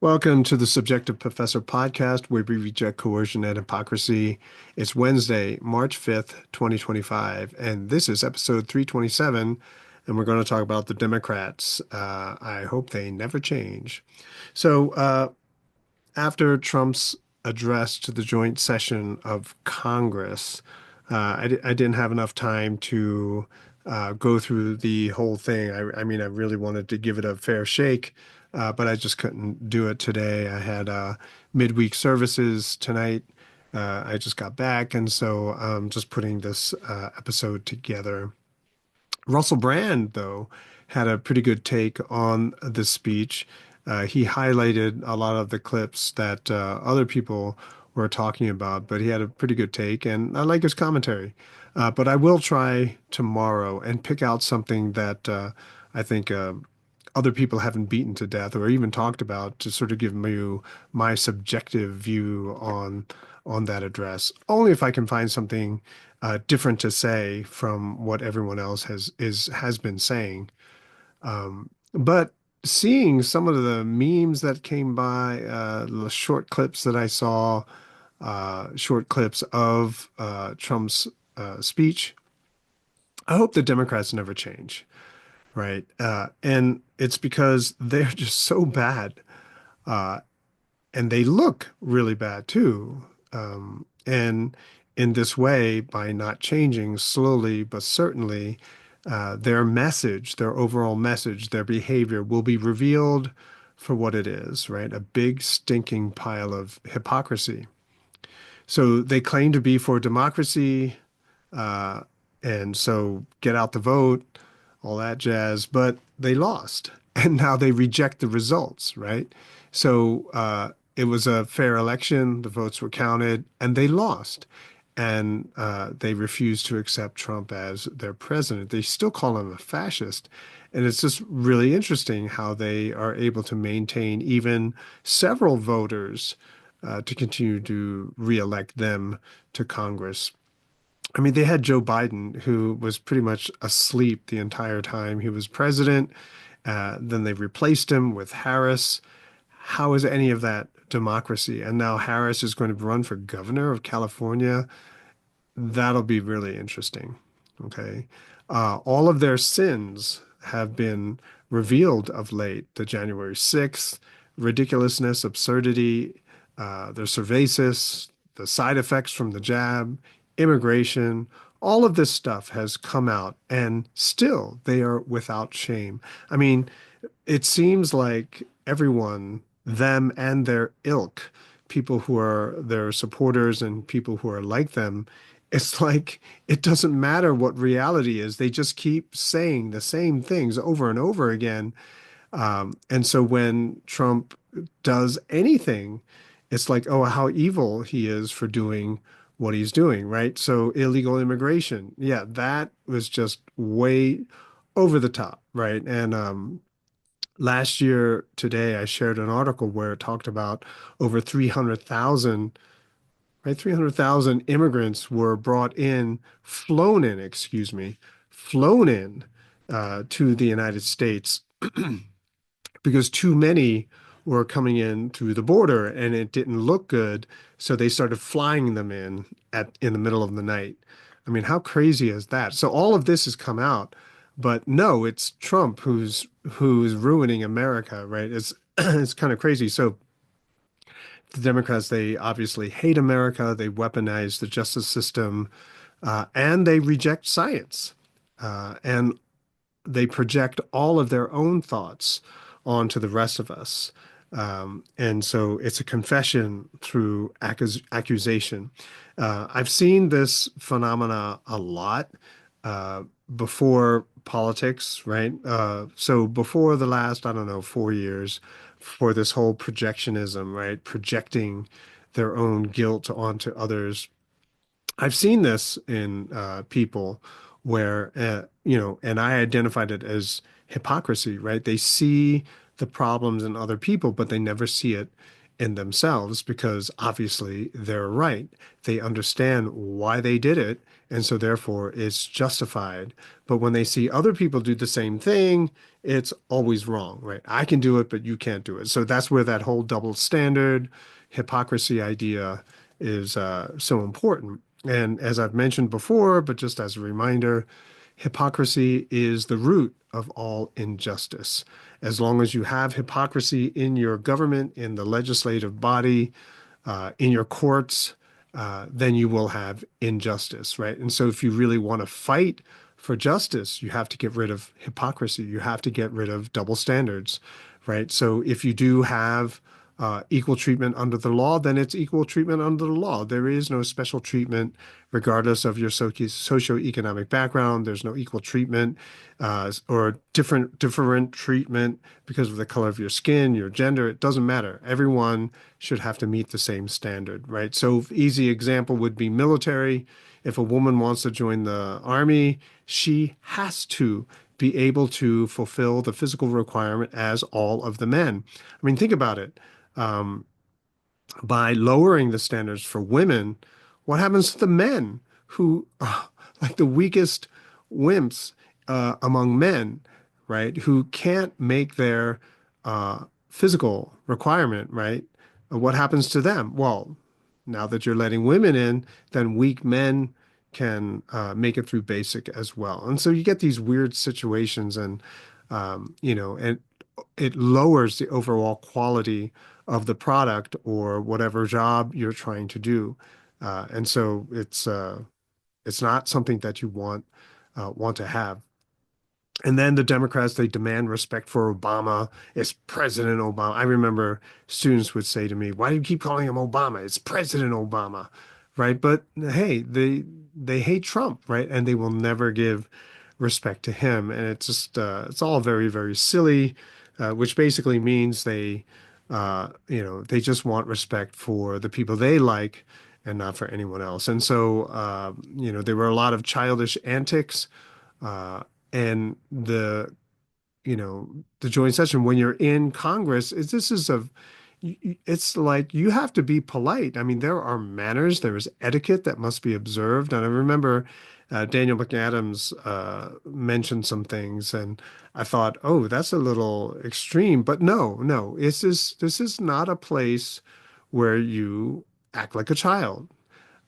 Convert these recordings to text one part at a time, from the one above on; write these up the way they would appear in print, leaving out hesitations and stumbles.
Welcome to the Subjective Professor podcast, where we reject coercion and hypocrisy. It's Wednesday, March 5th, 2025, and this is episode 327, and we're going to talk about the Democrats. I hope they never change. So, after Trump's address to the joint session of Congress, I didn't have enough time to go through the whole thing. I mean, I really wanted to give it a fair shake, but I just couldn't do it today. I had midweek services tonight. I just got back, and so I'm just putting this episode together. Russell Brand, though, had a pretty good take on the speech. He highlighted a lot of the clips that other people were talking about, but he had a pretty good take, and I like his commentary. But I will try tomorrow and pick out something that I think other people haven't beaten to death or even talked about to sort of give you my subjective view on that address. Only if I can find something different to say from what everyone else has been saying. But seeing some of the memes that came by, the short clips that I saw, short clips of Trump's speech, I hope the Democrats never change, right? And it's because they're just so bad, uh, and they look really bad too. And in this way, by not changing slowly but certainly, their message, their overall message, their behavior will be revealed for what it is, right? A big stinking pile of hypocrisy. So they claim to be for democracy, uh, and so get out the vote, all that jazz, but they lost. And now they reject the results, right? So it was a fair election, the votes were counted, and they lost. And they refused to accept Trump as their president. They still call him a fascist. And it's just really interesting how they are able to maintain even several voters to continue to reelect them to Congress. I mean, they had Joe Biden, who was pretty much asleep the entire time he was president. Then they replaced him with Harris. How is any of that democracy? And now Harris is going to run for governor of California. That'll be really interesting. Okay. All of their sins have been revealed of late. The January 6th, ridiculousness, absurdity, their cervasis, the side effects from the jab, immigration, all of this stuff has come out, and still they are without shame. I mean, it seems like everyone, them and their ilk, people who are their supporters and people who are like them, it's like it doesn't matter what reality is. They just keep saying the same things over and over again. And so when Trump does anything, it's like, oh, how evil he is for doing what he's doing, right? So illegal immigration, yeah, that was just way over the top, right? And last year today, I shared an article where it talked about over 300,000, right? 300,000 immigrants were brought in, excuse me, flown in to the United States because too many were coming in through the border and it didn't look good. So they started flying them in the middle of the night. I mean, how crazy is that? So all of this has come out, but no, it's Trump who's ruining America, right? It's it's kind of crazy. So the Democrats, they obviously hate America. They weaponize the justice system, and they reject science. And they project all of their own thoughts onto the rest of us. And so it's a confession through accusation. I've seen this phenomena a lot before politics, right? So before the last, I don't know, 4 years, for this whole projectionism, right? Projecting their own guilt onto others. I've seen this in people where, and I identified it as hypocrisy, right? They see the problems in other people, but they never see it in themselves because obviously they're right. They understand why they did it, and so therefore it's justified. But when they see other people do the same thing, it's always wrong, right? I can do it, but you can't do it. So that's where that whole double standard hypocrisy idea is so important. And as I've mentioned before, but just as a reminder, hypocrisy is the root of all injustice. As long as you have hypocrisy in your government, in the legislative body, in your courts, then you will have injustice, right? And so if you really want to fight for justice, you have to get rid of hypocrisy. You have to get rid of double standards, right? So if you do have equal treatment under the law, then it's equal treatment under the law. There is no special treatment regardless of your socioeconomic background. There's no equal treatment or different treatment because of the color of your skin, your gender. It doesn't matter. Everyone should have to meet the same standard, right? So easy example would be military. If a woman wants to join the army, she has to be able to fulfill the physical requirement as all of the men. I mean, think about it. Um, by lowering the standards for women, what happens to the men who are like the weakest wimps among men, right? Who can't make their physical requirement, right? What happens to them? Well, now that you're letting women in, then weak men can make it through basic as well. And so you get these weird situations, and and it lowers the overall quality of the product or whatever job you're trying to do. And so it's not something that you want to have. And then the Democrats, they demand respect for Obama. It's President Obama. I remember students would say to me, "Why do you keep calling him Obama? It's President Obama." Right? But hey, they hate Trump, right? And they will never give respect to him. And it's just it's all very, very silly, which basically means they just want respect for the people they like and not for anyone else. And so there were a lot of childish antics uh, and the joint session when you're in Congress is this is a it's like you have to be polite. I mean, there are manners, there is etiquette that must be observed. And I remember Daniel McAdams mentioned some things, and I thought, oh, that's a little extreme. But no, no, this is not a place where you act like a child.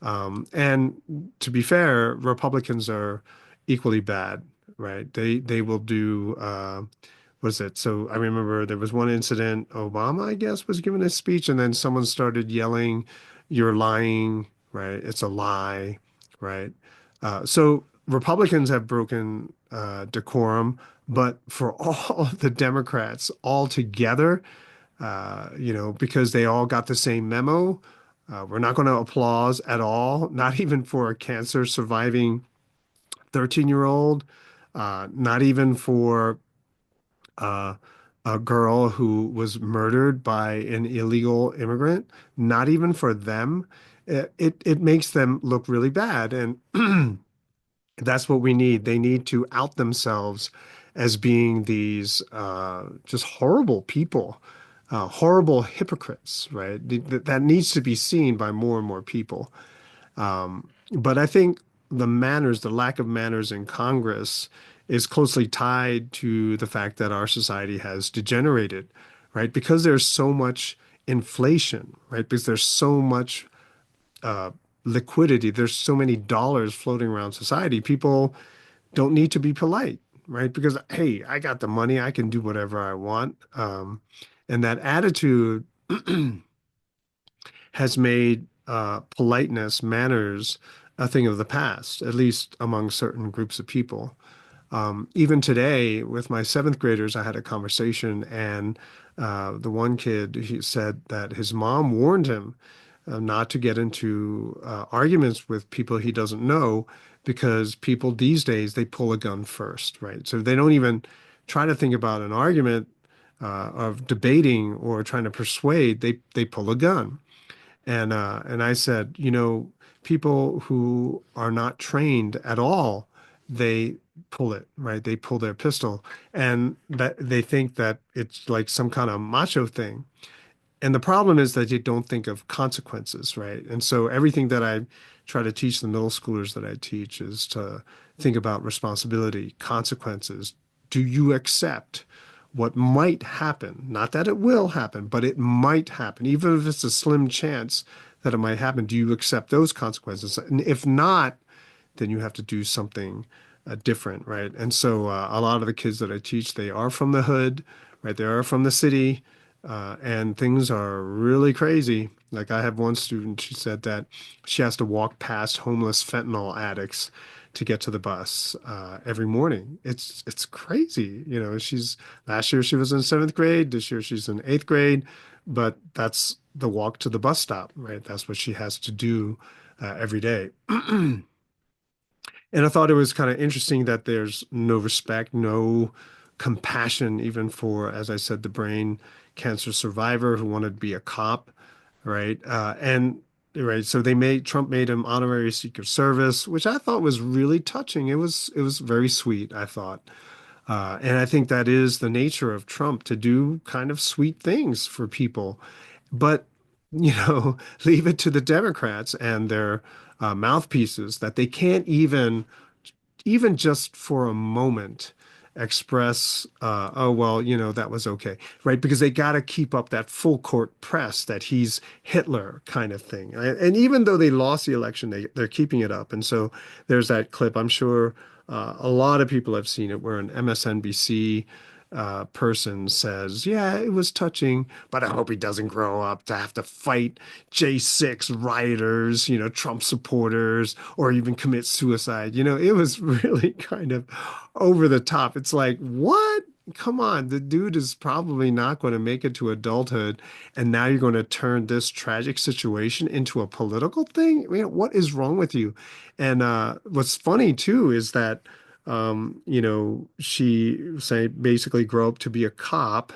And to be fair, Republicans are equally bad, right? They will do what is it? So I remember there was one incident, Obama, I guess, was giving a speech, and then someone started yelling, "You're lying," right? It's a lie, right? So Republicans have broken decorum, but for all of the Democrats all together, because they all got the same memo. We're not going to applause at all, not even for a cancer surviving 13-year-old, not even for uh, a girl who was murdered by an illegal immigrant, not even for them. It makes them look really bad. And that's what we need. They need to out themselves as being these just horrible people, horrible hypocrites, right? That needs to be seen by more and more people. But I think the lack of manners in Congress is closely tied to the fact that our society has degenerated, right? Because there's so much inflation, right? Because there's so much uh, liquidity, there's so many dollars floating around society. People don't need to be polite, right? Because, hey, I got the money, I can do whatever I want. And that attitude has made politeness, manners, a thing of the past, at least among certain groups of people. Even today, with my seventh graders, I had a conversation, and the one kid, he said that his mom warned him not to get into arguments with people he doesn't know because people these days, they pull a gun first, right? So they don't even try to think about an argument of debating or trying to persuade. They pull a gun. And I said, people who are not trained at all, they pull it, right? They pull their pistol, and that they think that it's like some kind of macho thing. And the problem is that you don't think of consequences, right? And so everything that I try to teach the middle schoolers that I teach is to think about responsibility, consequences. Do you accept what might happen? Not that it will happen, but it might happen, even if it's a slim chance that it might happen. Do you accept those consequences? And if not, then you have to do something different, right? And so a lot of the kids that I teach, they are from the hood, right? They are from the city, and things are really crazy. Like I have one student, she said that she has to walk past homeless fentanyl addicts to get to the bus every morning. It's crazy. She's last year she was in seventh grade. This year she's in eighth grade, but that's the walk to the bus stop, right? That's what she has to do every day. And I thought it was kind of interesting that there's no respect, no compassion, even for, as I said, the brain cancer survivor who wanted to be a cop, right? And right, so Trump made him honorary Secret Service, which I thought was really touching. It was very sweet, I thought. And I think that is the nature of Trump to do kind of sweet things for people. But, leave it to the Democrats and their mouthpieces that they can't even just for a moment express oh well, that was okay, right? Because they got to keep up that full court press that he's Hitler kind of thing. And even though they lost the election, they're keeping it up. And so there's that clip. I'm sure a lot of people have seen it, where an MSNBC person says, yeah, it was touching, but I hope he doesn't grow up to have to fight J6 rioters, Trump supporters, or even commit suicide. It was really kind of over the top. It's like, what? Come on, the dude is probably not going to make it to adulthood, and now you're going to turn this tragic situation into a political thing? What is wrong with you? And what's funny too is that she say basically grow up to be a cop,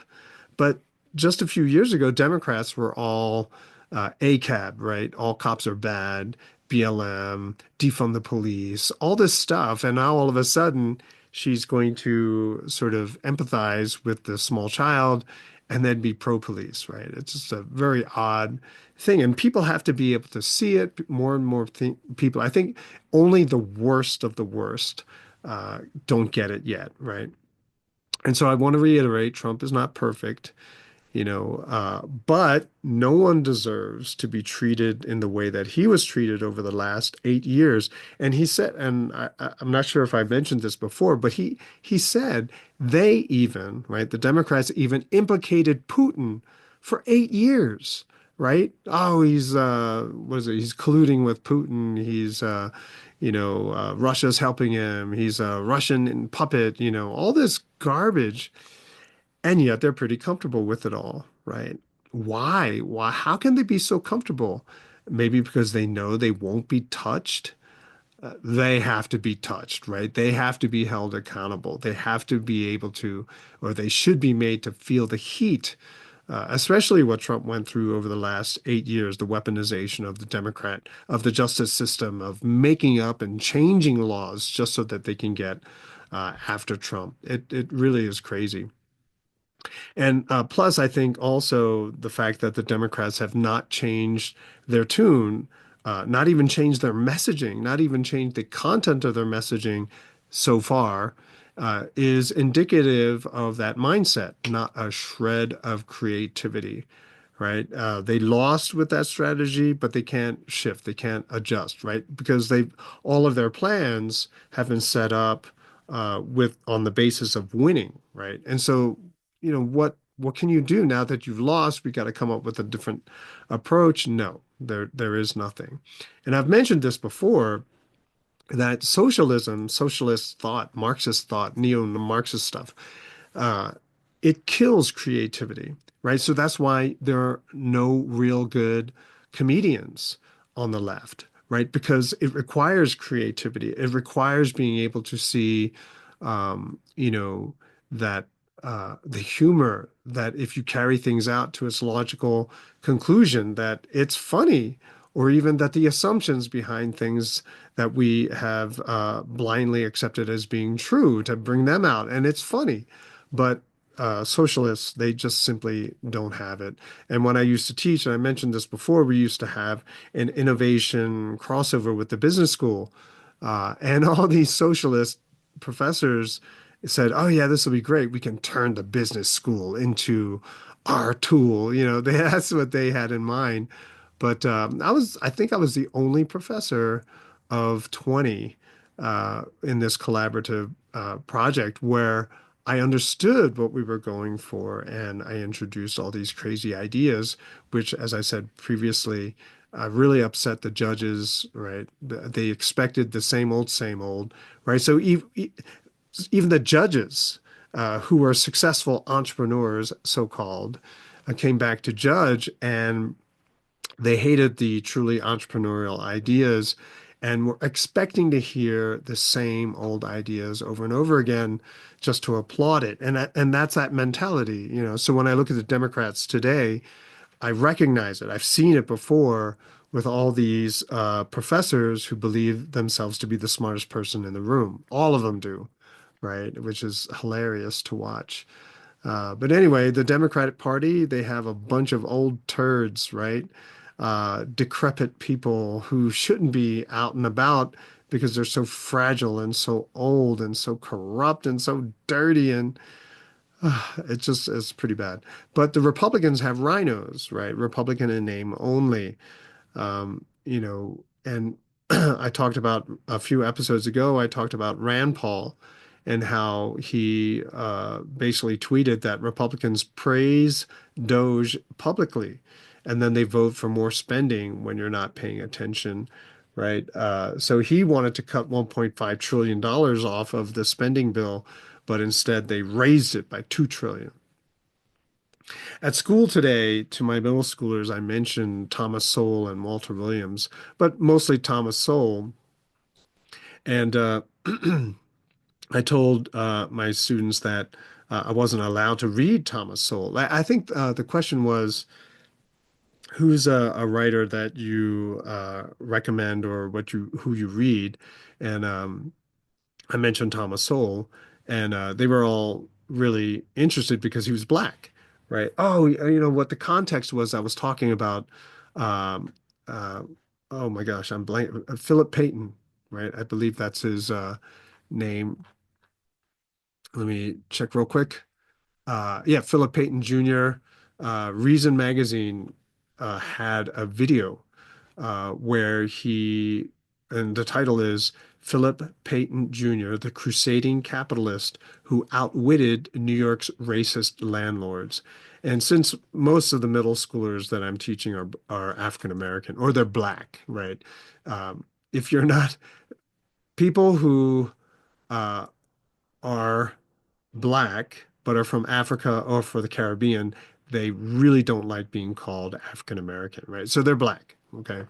but just a few years ago, Democrats were all ACAB, right? All cops are bad, BLM, defund the police, all this stuff. And now all of a sudden, she's going to sort of empathize with the small child and then be pro-police, right? It's just a very odd thing. And people have to be able to see it. More and more people, I think only the worst of the worst don't get it yet, right? And so I want to reiterate, Trump is not perfect, but no one deserves to be treated in the way that he was treated over the last 8 years. And he said, and I'm not sure if I mentioned this before, but he said they even, right, the Democrats even implicated Putin for 8 years. Right? Oh, he's what is it? He's colluding with Putin. He's Russia's helping him. He's a Russian puppet. All this garbage. And yet they're pretty comfortable with it all, right? Why? Why? How can they be so comfortable? Maybe because they know they won't be touched. They have to be touched, right? They have to be held accountable. They have to be able to, or they should be made to feel the heat, especially what Trump went through over the last 8 years, the weaponization of of the justice system, of making up and changing laws just so that they can get after Trump. It really is crazy. And plus, I think also the fact that the Democrats have not changed their tune, not even changed their messaging, not even changed the content of their messaging so far, is indicative of that mindset, not a shred of creativity, right? They lost with that strategy, but they can't shift, they can't adjust, right? Because all of their plans have been set up with on the basis of winning, right? And so what can you do now that you've lost? We got to come up with a different approach. No, there is nothing. And I've mentioned this before, that socialism, socialist thought, Marxist thought, neo-Marxist stuff, uh, it kills creativity, right? So that's why there are no real good comedians on the left, right? Because it requires creativity. It requires being able to see, that the humor, that if you carry things out to its logical conclusion, that it's funny, or even that the assumptions behind things that we have blindly accepted as being true, to bring them out. And it's funny. But socialists, they just simply don't have it. And when I used to teach, and I mentioned this before, we used to have an innovation crossover with the business school. And all these socialist professors said, "Oh yeah, this will be great. We can turn the business school into our tool." That's what they had in mind. But I think I was the only professor of 20 in this collaborative project where I understood what we were going for, and I introduced all these crazy ideas, which, as I said previously, really upset the judges, right? They expected the same old, right? So even the judges who were successful entrepreneurs, so-called, came back to judge, and they hated the truly entrepreneurial ideas and were expecting to hear the same old ideas over and over again just to applaud it. And that's that mentality. So when I look at the Democrats today, I recognize it. I've seen it before with all these professors who believe themselves to be the smartest person in the room. All of them do, right? Which is hilarious to watch. But anyway, the Democratic Party, they have a bunch of old turds, right? Decrepit people who shouldn't be out and about because they're so fragile and so old and so corrupt and so dirty, and it's pretty bad. But the Republicans have rhinos, right? Republican in name only. And I talked about a few episodes ago, I talked about Rand Paul and how he basically tweeted that Republicans praise Doge publicly, and then they vote for more spending when you're not paying attention, right? So he wanted to cut $1.5 trillion off of the spending bill, but instead they raised it by 2 trillion. At school today, to my middle schoolers, I mentioned Thomas Sowell and Walter Williams, but mostly Thomas Sowell. And I told my students that I wasn't allowed to read Thomas Sowell. I think the question was, who's a writer that you recommend or who you read? And I mentioned Thomas Sowell, and they were all really interested because he was black, right? Oh, what the context was. I was talking about, um, uh, oh my gosh, I'm blank. Philip Payton, right? I believe that's his name. Let me check real quick. Yeah, Philip Payton Jr. Reason Magazine had a video where and the title is Philip Payton Jr., the crusading capitalist who outwitted New York's racist landlords. And since most of the middle schoolers that I'm teaching are African American or they're black, right? If you're not people who uh, are black but are from Africa or for the Caribbean, they really don't like being called African American, right? So they're black, okay?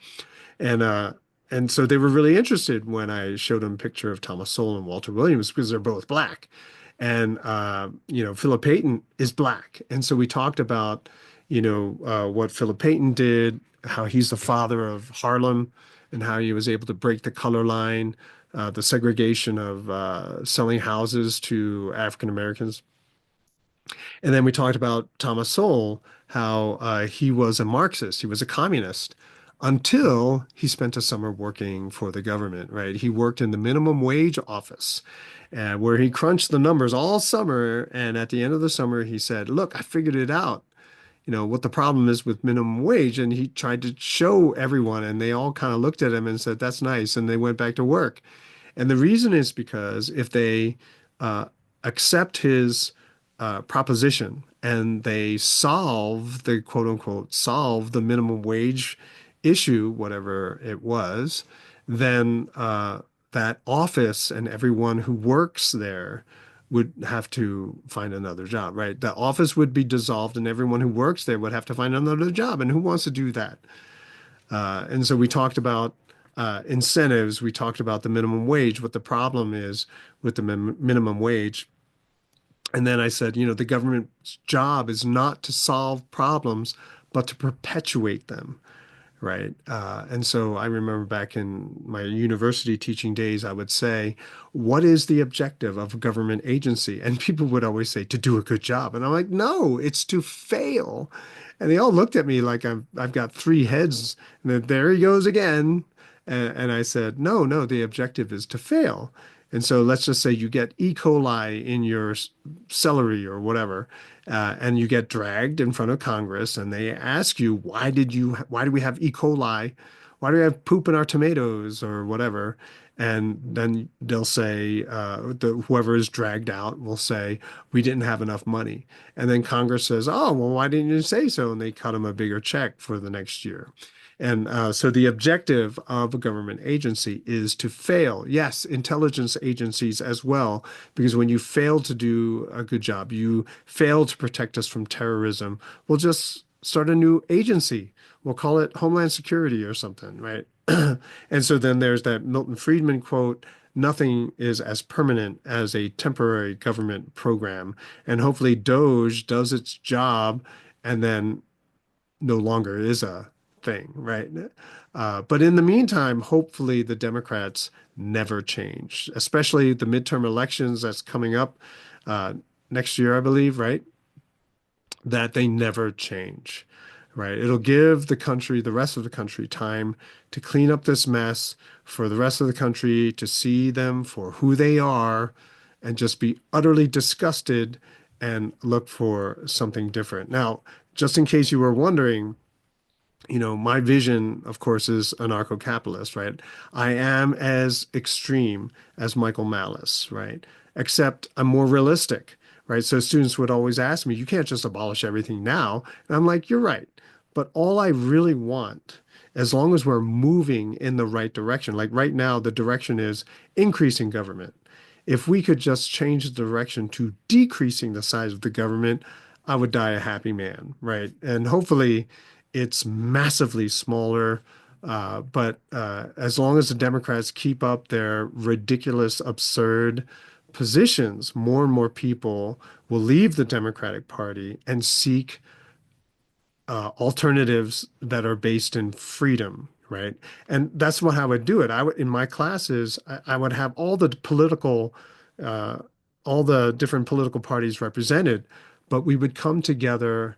And so they were really interested when I showed them a picture of Thomas Sowell and Walter Williams because they're both black. And Philip Payton is black. And so we talked about, what Philip Payton did, how he's the father of Harlem, and how he was able to break the color line, the segregation of selling houses to African Americans. And then we talked about Thomas Sowell, how he was a Marxist, he was a communist until he spent a summer working for the government, right? He worked in the minimum wage office, where he crunched the numbers all summer. And at the end of the summer, he said, "Look, I figured it out. What the problem is with minimum wage." And he tried to show everyone, and they all kind of looked at him and said, "That's nice." And they went back to work. And the reason is because if they uh, accept his proposition and they solve the quote unquote solve the minimum wage issue, whatever it was, then that office and everyone who works there would have to find another job, right? The office would be dissolved and everyone who works there would have to find another job. And who wants to do that? And so we talked about incentives. We talked about the minimum wage, what the problem is with the minimum wage. And then I said, the government's job is not to solve problems, but to perpetuate them, right? And so I remember back in my university teaching days, I would say, what is the objective of a government agency? And people would always say, to do a good job. And I'm like, no, it's to fail. And they all looked at me like I've got three heads. And then there he goes again. And I said, no, the objective is to fail. And so let's just say you get E. coli in your celery or whatever, and you get dragged in front of Congress, and they ask you, why do we have E. coli? Why do we have poop in our tomatoes or whatever? And then they'll say, whoever is dragged out will say, we didn't have enough money. And then Congress says, oh, well, why didn't you say so? And they cut them a bigger check for the next year. And so the objective of a government agency is to fail. Yes, intelligence agencies as well, because when you fail to do a good job, you fail to protect us from terrorism, we'll just start a new agency. We'll call it Homeland Security or something, right? And so then there's that Milton Friedman quote, nothing is as permanent as a temporary government program. And hopefully Doge does its job and then no longer is a thing, right? But in the meantime, hopefully the Democrats never change, especially the midterm elections that's coming up uh, next year, I believe, right? That they never change, right? It'll give the country, the rest of the country, time to clean up this mess, for the rest of the country to see them for who they are and just be utterly disgusted and look for something different. Now, just in case you were wondering, my vision, of course, is anarcho-capitalist, right? I am as extreme as Michael Malice, right? Except I'm more realistic, right? So students would always ask me, you can't just abolish everything now. And I'm like, you're right. But all I really want, as long as we're moving in the right direction, like right now, the direction is increasing government. If we could just change the direction to decreasing the size of the government, I would die a happy man, right? And hopefully it's massively smaller. But as long as the Democrats keep up their ridiculous, absurd positions, more and more people will leave the Democratic Party and seek alternatives that are based in freedom, right? And that's what I would do it. I would in my classes, I would have uh, all the different political parties represented, but we would come together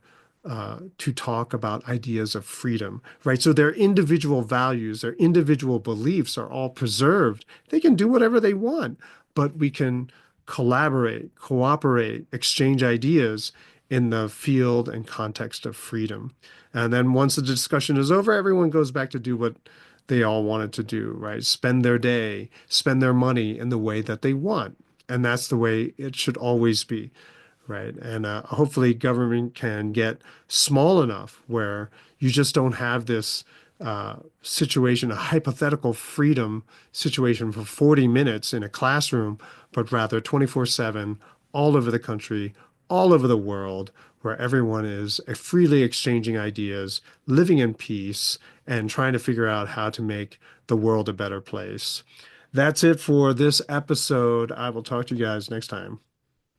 to talk about ideas of freedom, right? So their individual values, their individual beliefs are all preserved. They can do whatever they want, but we can collaborate, cooperate, exchange ideas in the field and context of freedom. And then once the discussion is over, everyone goes back to do what they all wanted to do, right? Spend their day, spend their money in the way that they want. And that's the way it should always be, right? And hopefully government can get small enough where you just don't have this situation, a hypothetical freedom situation for 40 minutes in a classroom, but rather 24/7, all over the country, all over the world, where everyone is freely exchanging ideas, living in peace, and trying to figure out how to make the world a better place. That's it for this episode. I will talk to you guys next time.